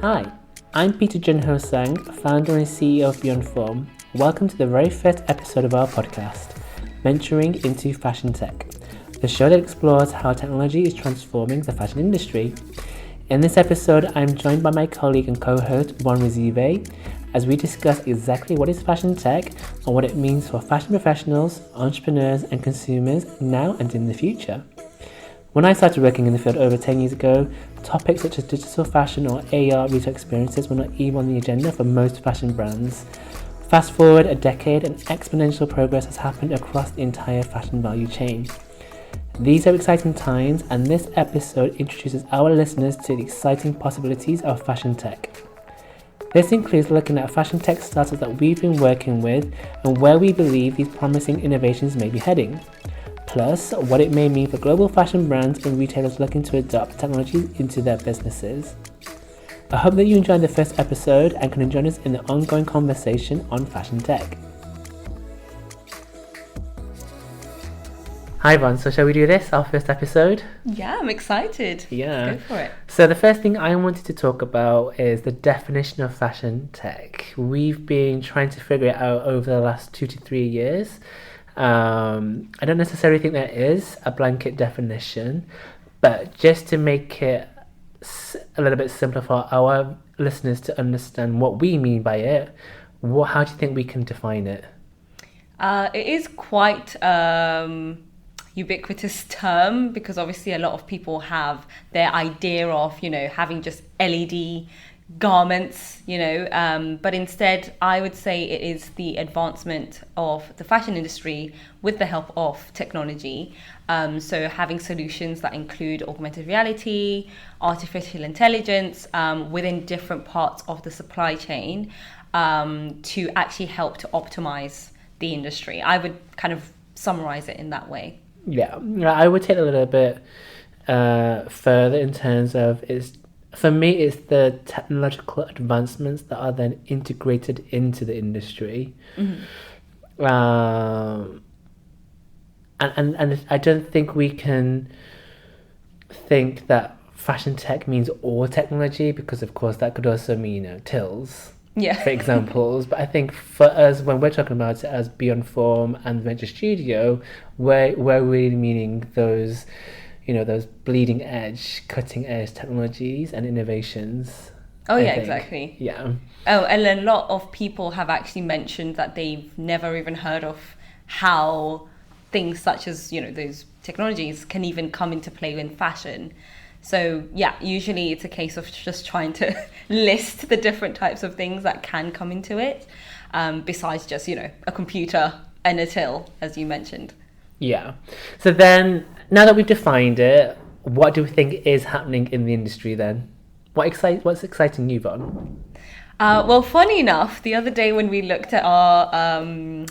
Hi, I'm Tsang, founder and CEO of Informal. Welcome to the very first episode of our podcast, Venturing into Fashion Tech, the show that explores how technology is transforming the fashion industry. In this episode, I'm joined by my colleague and co-host, Ruzive, as we discuss exactly what is fashion tech and what it means for fashion professionals, entrepreneurs, and consumers now and in the future. When I started working in the field over 10 years ago, topics such as digital fashion or AR retail experiences were not even on the agenda for most fashion brands. Fast forward a decade and exponential progress has happened across the entire fashion value chain. These are exciting times, and this episode introduces our listeners to the exciting possibilities of fashion tech. This includes looking at fashion tech startups that we've been working with and where we believe these promising innovations may be heading. Plus, what it may mean for global fashion brands and retailers looking to adopt technology into their businesses. I hope that you enjoyed the first episode and can join us in the ongoing conversation on fashion tech. Hi Von, so shall we do this, our first episode? Yeah, I'm excited. Yeah. Let's go for it. So the first thing I wanted to talk about is the definition of fashion tech. We've been trying to figure it out over the last 2 to 3 years. I don't necessarily think there is a blanket definition, but just to make it a little bit simpler for our listeners to understand what we mean by it, how do you think we can define it? It is quite ubiquitous term because obviously a lot of people have their idea of, having just LED garments, but instead I would say it is the advancement of the fashion industry with the help of technology. So having solutions that include augmented reality, artificial intelligence within different parts of the supply chain to actually help to optimize the industry. I would kind of summarize it in that way. Yeah, I would take it a little bit further in terms of for me, it's the technological advancements that are then integrated into the industry. Mm-hmm. And I don't think we can think that fashion tech means all technology, because of course that could also mean tills, for examples. But I think for us, when we're talking about it as Beyond Form and Venture Studio, we're really meaning those those bleeding edge, cutting edge technologies and innovations. Oh, yeah, exactly. Yeah. Oh, and a lot of people have actually mentioned that they've never even heard of how things such as, those technologies can even come into play in fashion. So, yeah, usually it's a case of just trying to list the different types of things that can come into it, besides just, a computer and a till, as you mentioned. Yeah. So then, now that we've defined it, what do we think is happening in the industry then? What's exciting you, Von? Well, funny enough, the other day when we looked at our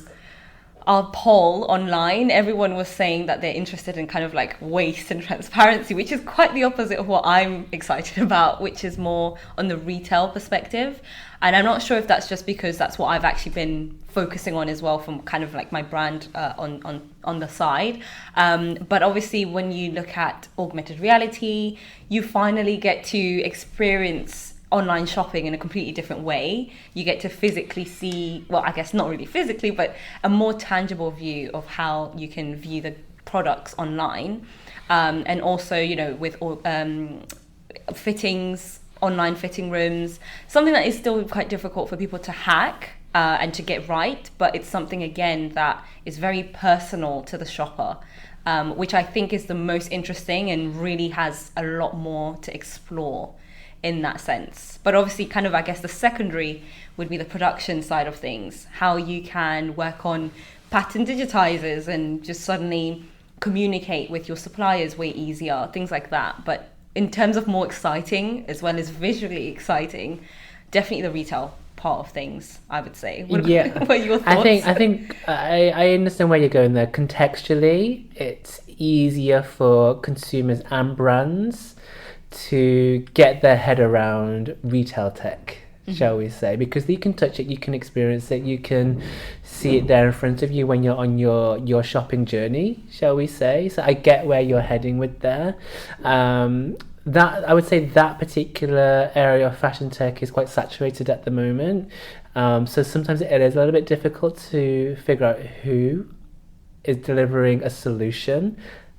poll online, everyone was saying that they're interested in kind of like waste and transparency, which is quite the opposite of what I'm excited about, which is more on the retail perspective. And I'm not sure if that's just because that's what I've actually been focusing on as well from kind of like my brand on the side. But obviously when you look at augmented reality, you finally get to experience online shopping in a completely different way. You get to physically see, well, I guess not really physically, but a more tangible view of how you can view the products online. And also, with fittings, online fitting rooms, something that is still quite difficult for people to hack and to get right, but it's something, again, that is very personal to the shopper, which I think is the most interesting and really has a lot more to explore in that sense. But obviously kind of, I guess, the secondary would be the production side of things, how you can work on pattern digitizers and just suddenly communicate with your suppliers way easier, things like that. But in terms of more exciting as well as visually exciting, definitely the retail part of things, I would say. What are your thoughts? I think I understand where you're going there. Contextually, it's easier for consumers and brands to get their head around retail tech, shall we say, because you can touch it, you can experience it, you can see it there in front of you when you're on your shopping journey, shall we say. So I get where you're heading with there. that I would say that particular area of fashion tech is quite saturated at the moment. So sometimes it is a little bit difficult to figure out who is delivering a solution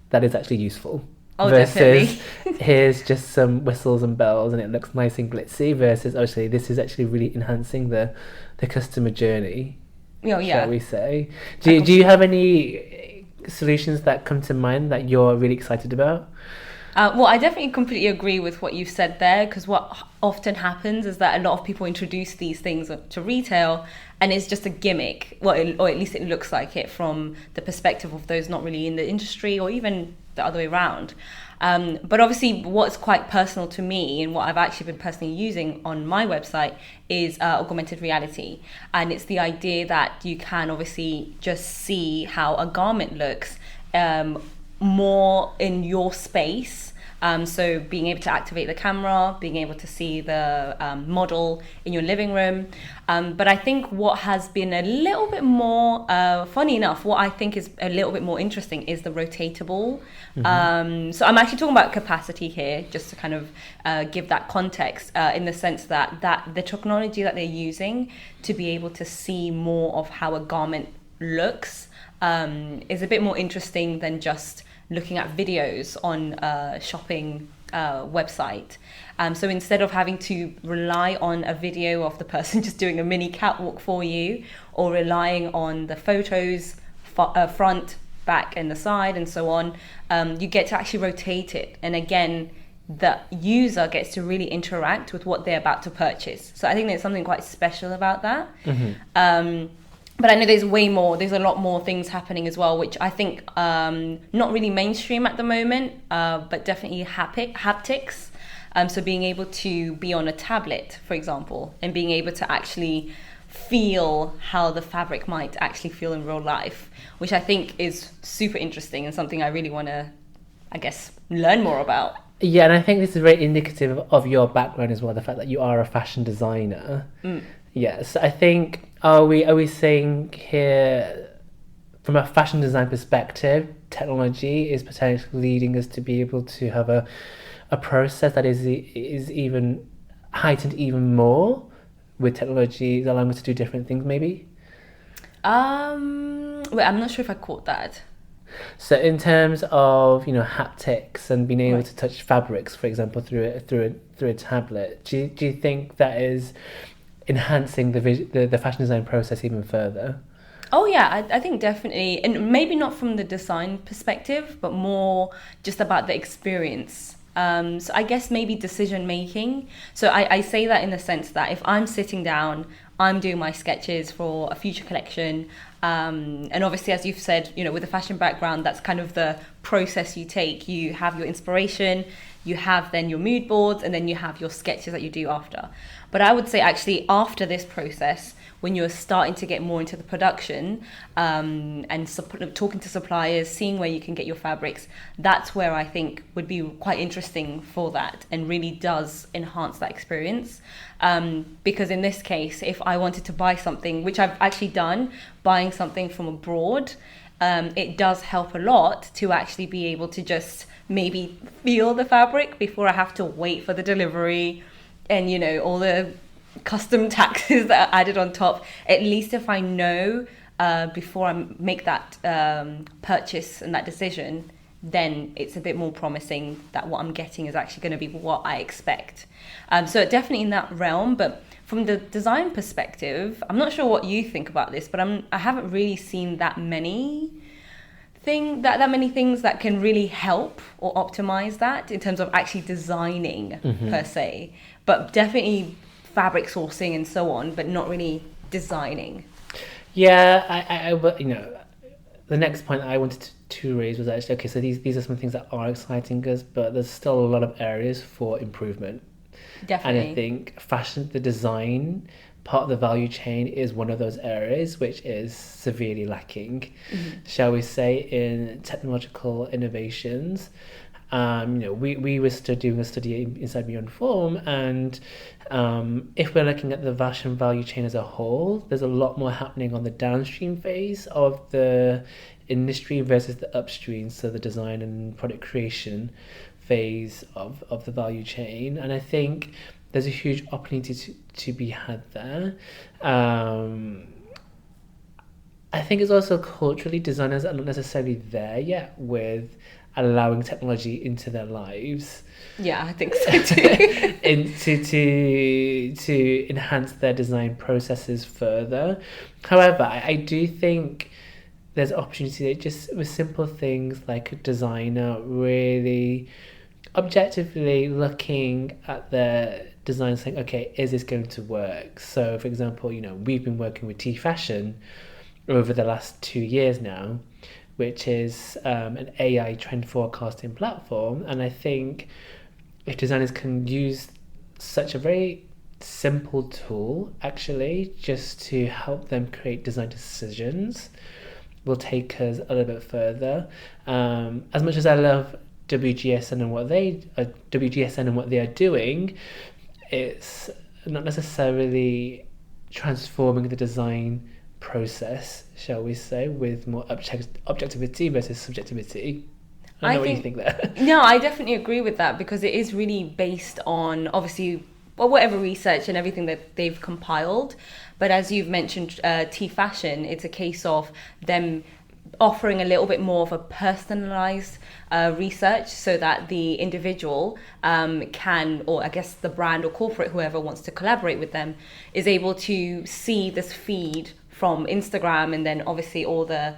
that is actually useful. Oh, versus definitely. here's just some whistles and bells and it looks nice and glitzy, versus actually this is actually really enhancing the customer journey. Oh, yeah. Shall we say? Do you have any solutions that come to mind that you're really excited about? Well, I definitely completely agree with what you've said there, because what often happens is that a lot of people introduce these things to retail and it's just a gimmick, or at least it looks like it from the perspective of those not really in the industry, or even the other way around. But obviously what's quite personal to me and what I've actually been personally using on my website is augmented reality. And it's the idea that you can obviously just see how a garment looks more in your space. So being able to activate the camera, being able to see the model in your living room. But I think what has been a little bit more, funny enough, what I think is a little bit more interesting is the rotatable. So I'm actually talking about capacity here, just to kind of give that context, in the sense that the technology that they're using to be able to see more of how a garment looks is a bit more interesting than just looking at videos on a shopping website. So instead of having to rely on a video of the person just doing a mini catwalk for you, or relying on the photos front, back and the side and so on, you get to actually rotate it. And again, the user gets to really interact with what they're about to purchase. So I think there's something quite special about that. But I know there's a lot more things happening as well, which I think not really mainstream at the moment, but definitely haptics. So being able to be on a tablet, for example, and being able to actually feel how the fabric might actually feel in real life, which I think is super interesting and something I really want to, I guess, learn more about. Yeah, and I think this is very indicative of your background as well, the fact that you are a fashion designer. Yes, I think, are we saying here, from a fashion design perspective, technology is potentially leading us to be able to have a process that is even heightened even more, with technology allowing us to do different things, maybe? Wait, I'm not sure if I caught that. So in terms of, haptics and being able to touch fabrics, for example, through a tablet, do you think that is enhancing the fashion design process even further? Oh yeah, I think definitely, and maybe not from the design perspective, but more just about the experience. So I guess maybe decision making. So I say that in the sense that if I'm sitting down, I'm doing my sketches for a future collection, and obviously, as you've said, with a fashion background, that's kind of the process you take. You have your inspiration, you have then your mood boards, and then you have your sketches that you do after. But I would say actually after this process, when you're starting to get more into the production, and talking to suppliers, seeing where you can get your fabrics, that's where I think would be quite interesting for that, and really does enhance that experience. Because in this case, if I wanted to buy something, which I've actually done, buying something from abroad, it does help a lot to actually be able to just maybe feel the fabric before I have to wait for the delivery and all the custom taxes that are added on top. At least if I know before I make that purchase and that decision, then it's a bit more promising that what I'm getting is actually going to be what I expect. So definitely in that realm. But from the design perspective, I'm not sure what you think about this, but I haven't really seen that many things that can really help or optimize that in terms of actually designing per se. But definitely fabric sourcing and so on, but not really designing. Yeah, I the next point I wanted to raise was actually, okay, so these are some things that are exciting us, but there's still a lot of areas for improvement. Definitely. And I think fashion, the design part of the value chain is one of those areas which is severely lacking, shall we say, in technological innovations. We were doing a study inside Beyond Form, and if we're looking at the fashion value chain as a whole, there's a lot more happening on the downstream phase of the industry versus the upstream, so the design and product creation phase of the value chain, and I think there's a huge opportunity to be had there. I think it's also culturally, designers are not necessarily there yet with allowing technology into their lives. Yeah, I think so too. to enhance their design processes further. However, I do think there's opportunity that just with simple things like a designer really objectively looking at their design, saying, okay, is this going to work? So, for example, we've been working with T Fashion over the last 2 years now, which is an AI trend forecasting platform. And I think if designers can use such a very simple tool, actually, just to help them create design decisions, will take us a little bit further. As much as I love WGSN and what they are doing, it's not necessarily transforming the design process, shall we say, with more objectivity versus subjectivity. I don't know what you think there. No, I definitely agree with that, because it is really based on, obviously, whatever research and everything that they've compiled. But as you've mentioned, T Fashion, it's a case of them offering a little bit more of a personalized research, so that the individual can, or I guess the brand or corporate, whoever wants to collaborate with them, is able to see this feed from Instagram, and then obviously all the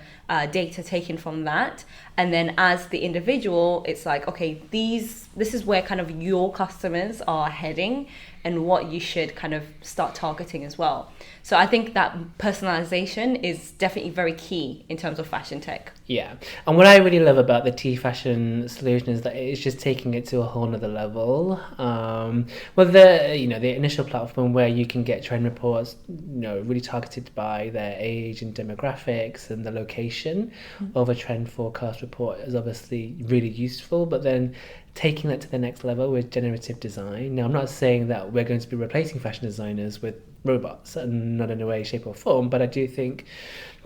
data taken from that. And then as the individual, it's like, okay, this is where kind of your customers are heading and what you should kind of start targeting as well. So I think that personalization is definitely very key in terms of fashion tech. Yeah. And what I really love about the T Fashion solution is that it's just taking it to a whole nother level. The initial platform where you can get trend reports, really targeted by their age and demographics and the location of a trend forecast report is obviously really useful. But then taking that to the next level with generative design. Now, I'm not saying that we're going to be replacing fashion designers with robots, and not in a way, shape or form, but I do think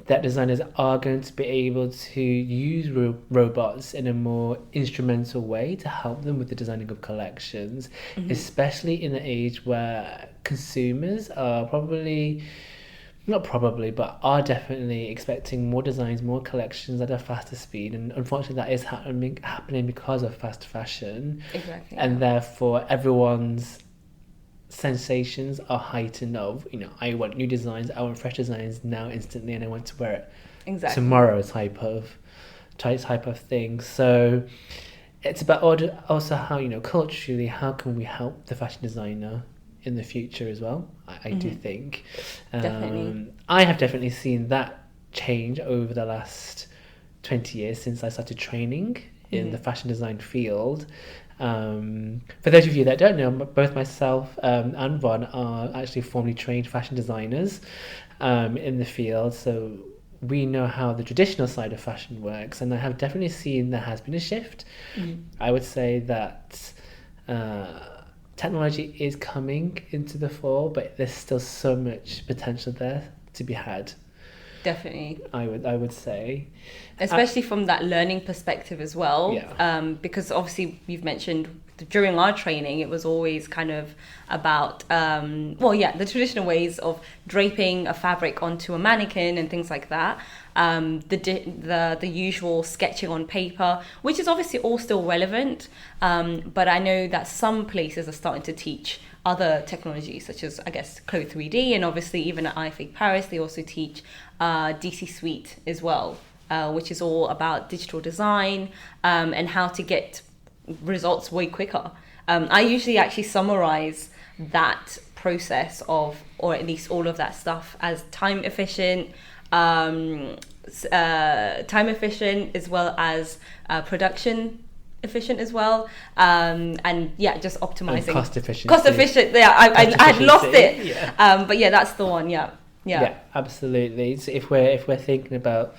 that designers are going to be able to use robots in a more instrumental way to help them with the designing of collections, especially in an age where consumers are are definitely expecting more designs, more collections at a faster speed. And unfortunately, that is happening because of fast fashion. Exactly. And therefore, everyone's sensations are heightened of, I want new designs, I want fresh designs now instantly, and I want to wear it tomorrow type of thing. So it's about also how, culturally, how can we help the fashion designer in the future as well. I do think. Definitely. I have definitely seen that change over the last 20 years since I started training in the fashion design field. For those of you that don't know, both myself and Ron are actually formally trained fashion designers in the field. So we know how the traditional side of fashion works, and I have definitely seen there has been a shift. I would say that technology is coming into the fore, but there's still so much potential there to be had. Definitely. I would say. Especially from that learning perspective as well. Yeah. Because obviously you've mentioned during our training, it was always kind of about, the traditional ways of draping a fabric onto a mannequin and things like that. The usual sketching on paper, which is obviously all still relevant. But I know that some places are starting to teach other technologies, such as, I guess, Code 3D, and obviously even at IFA Paris, they also teach DC Suite as well, which is all about digital design and how to get results way quicker. I usually actually summarize that process of, or at least all of that stuff, as time efficient as well as production efficient as well, and just optimizing and cost efficient. I had lost it. But that's the one. Yeah, absolutely. So if we're thinking about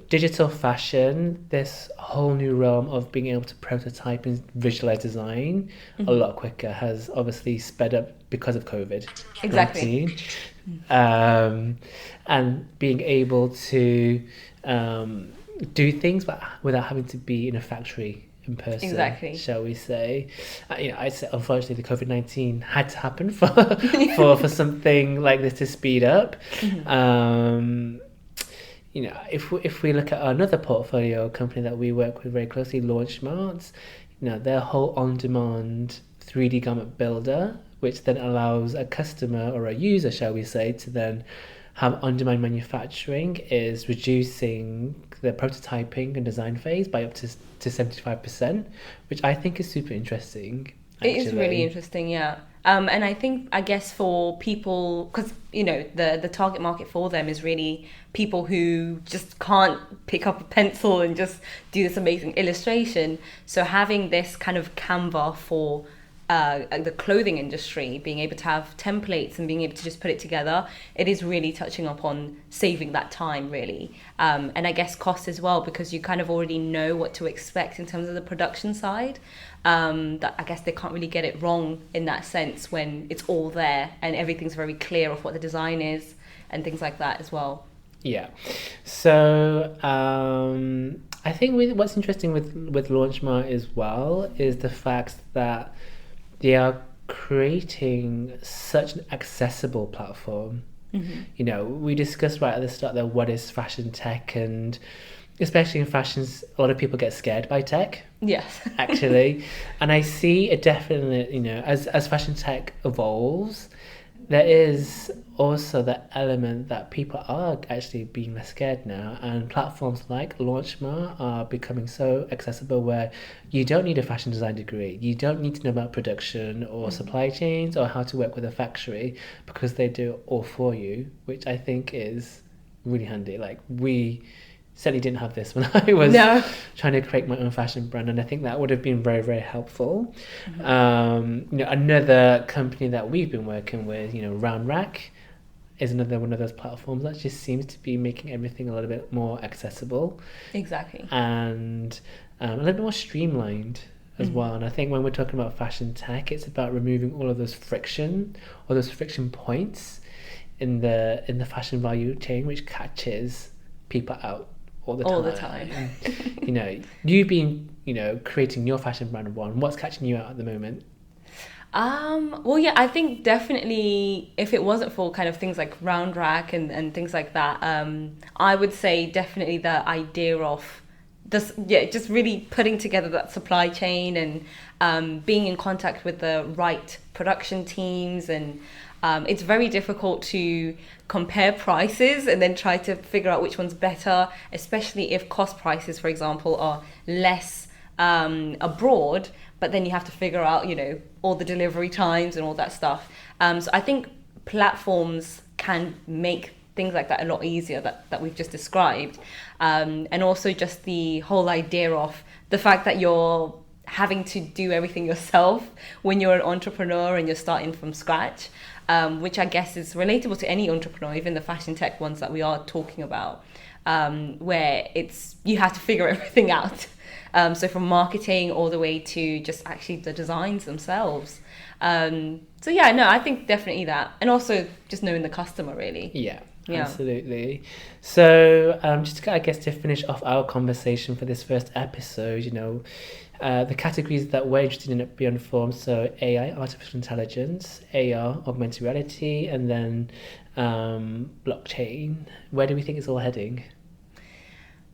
digital fashion, this whole new realm of being able to prototype and visualize design a lot quicker has obviously sped up because of COVID. Exactly. And being able to do things but without having to be in a factory in person. Exactly. Shall we say? I'd say unfortunately the COVID-19 had to happen for for something like this to speed up. If we look at another portfolio company that we work with very closely, LaunchMart, their whole on-demand 3D garment builder, which then allows a customer or a user, shall we say, to then have on-demand manufacturing, is reducing the prototyping and design phase by up to 75%, which I think is super interesting. Actually. It is really interesting, yeah. And I guess for people, because the target market for them is really people who just can't pick up a pencil and just do this amazing illustration. So having this kind of Canva for the clothing industry, being able to have templates and being able to just put it together, it is really touching upon saving that time, really. And I guess cost as well, because you kind of already know what to expect in terms of the production side. That I guess they can't really get it wrong in that sense when it's all there and everything's very clear of what the design is and things like that as well. Yeah. So I think what's interesting with LaunchMart as well is the fact that they are creating such an accessible platform. We discussed right at the start that what is fashion tech, and especially in fashions, a lot of people get scared by tech. Yes. Actually. And I see a definite, as fashion tech evolves, there is also that element that people are actually being less scared now, and platforms like LaunchMart are becoming so accessible where you don't need a fashion design degree, you don't need to know about production or supply chains or how to work with a factory, because they do it all for you, which I think is really handy. Like, we certainly didn't have this when I was trying to create my own fashion brand, and I think that would have been very, very helpful. Another company that we've been working with, Round Rack, is another one of those platforms that just seems to be making everything a little bit more accessible. Exactly. And a little bit more streamlined as well. And I think when we're talking about fashion tech, it's about removing all of those friction points in the fashion value chain, which catches people out all the time. You've been, creating your fashion brand one. What's catching you out at the moment? Well, yeah, I think definitely if it wasn't for kind of things like Round Rack and things like that, I would say definitely the idea of just really putting together that supply chain and being in contact with the right production teams. And it's very difficult to compare prices and then try to figure out which one's better, especially if cost prices, for example, are less abroad, but then you have to figure out, all the delivery times and all that stuff. So I think platforms can make things like that a lot easier that we've just described. And also just the whole idea of the fact that you're having to do everything yourself when you're an entrepreneur and you're starting from scratch, which I guess is relatable to any entrepreneur, even the fashion tech ones that we are talking about, where you have to figure everything out. So from marketing all the way to just actually the designs themselves. So yeah, no, I think definitely that. And also just knowing the customer, really. Yeah. Absolutely. So just to finish off our conversation for this first episode, the categories that we're interested in at Beyond Form, so AI, artificial intelligence, AR, augmented reality, and then blockchain. Where do we think it's all heading?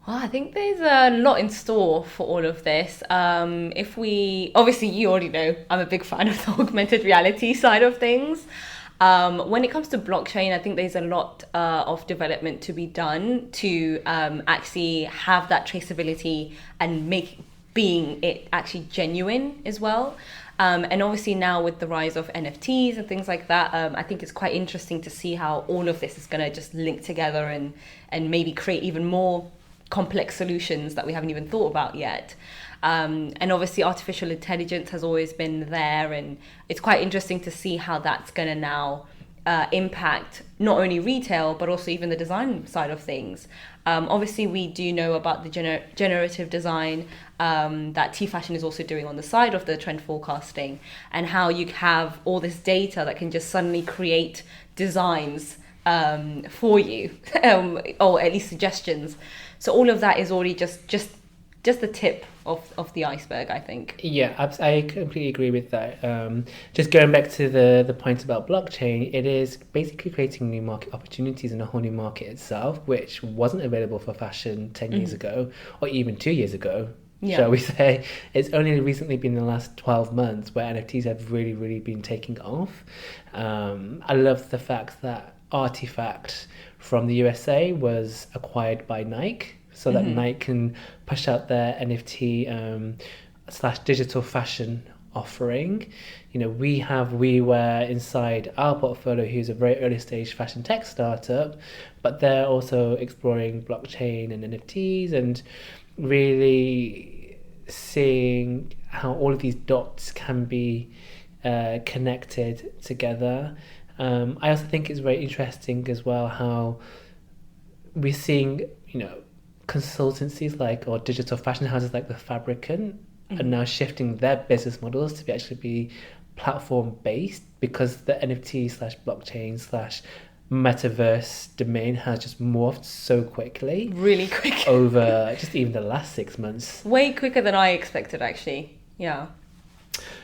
Well, I think there's a lot in store for all of this. Obviously you already know, I'm a big fan of the augmented reality side of things. When it comes to blockchain, I think there's a lot of development to be done to actually have that traceability and being it actually genuine as well. And obviously now with the rise of NFTs and things like that, I think it's quite interesting to see how all of this is going to just link together and maybe create even more complex solutions that we haven't even thought about yet. And obviously artificial intelligence has always been there, and it's quite interesting to see how that's going to now impact not only retail but also even the design side of things. Obviously we do know about the generative design that T-Fashion is also doing on the side of the trend forecasting, and how you have all this data that can just suddenly create designs for you, or at least suggestions. So all of that is already just just the tip of the iceberg, I think. Yeah, I completely agree with that. Just going back to the point about blockchain, it is basically creating new market opportunities and a whole new market itself, which wasn't available for fashion 10 years ago, or even 2 years ago. Yeah. Shall we say. It's only recently been the last 12 months where NFTs have really, really been taking off. I love the fact that Artifact from the USA was acquired by Nike, so that Nike can push out their NFT / digital fashion offering. You know, we have WeWare inside our portfolio, who's a very early stage fashion tech startup, but they're also exploring blockchain and NFTs and really seeing how all of these dots can be connected together. I also think it's very interesting as well how we're seeing, you know, consultancies or digital fashion houses like the Fabricant are now shifting their business models to actually be platform based, because the NFT / blockchain / metaverse domain has just morphed so quickly. Really quick. Over just even the last 6 months. Way quicker than I expected, actually. Yeah.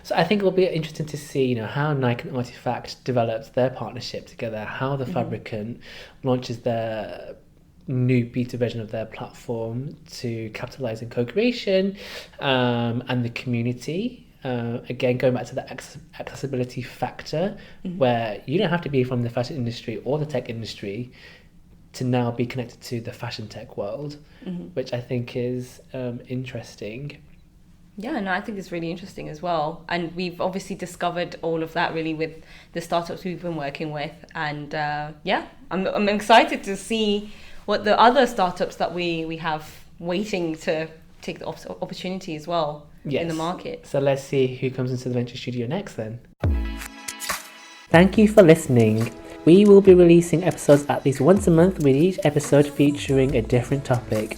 So I think it'll be interesting to see, you know, how Nike and Artifact develops their partnership together, how the Fabricant launches their new beta version of their platform to capitalize in co-creation, and the community. Again, going back to the accessibility factor, where you don't have to be from the fashion industry or the tech industry to now be connected to the fashion tech world, which I think is interesting. Yeah, no, I think it's really interesting as well. And we've obviously discovered all of that really with the startups we've been working with. And I'm excited to see what the other startups that we have waiting to take the opportunity as well in the market. So let's see who comes into the Venture Studio next then. Thank you for listening. We will be releasing episodes at least once a month, with each episode featuring a different topic.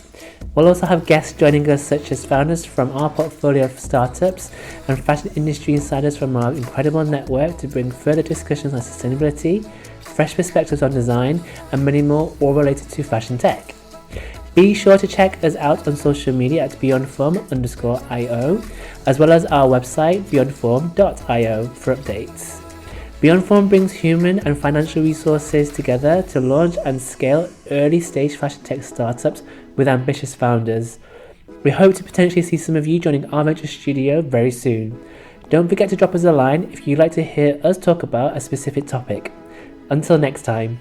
We'll also have guests joining us, such as founders from our portfolio of startups and fashion industry insiders from our incredible network, to bring further discussions on sustainability, fresh perspectives on design, and many more, all related to fashion tech. Be sure to check us out on social media at beyondform_io, as well as our website beyondform.io for updates. Beyond Form brings human and financial resources together to launch and scale early stage fashion tech startups with ambitious founders. We hope to potentially see some of you joining our Venture Studio very soon. Don't forget to drop us a line if you'd like to hear us talk about a specific topic. Until next time.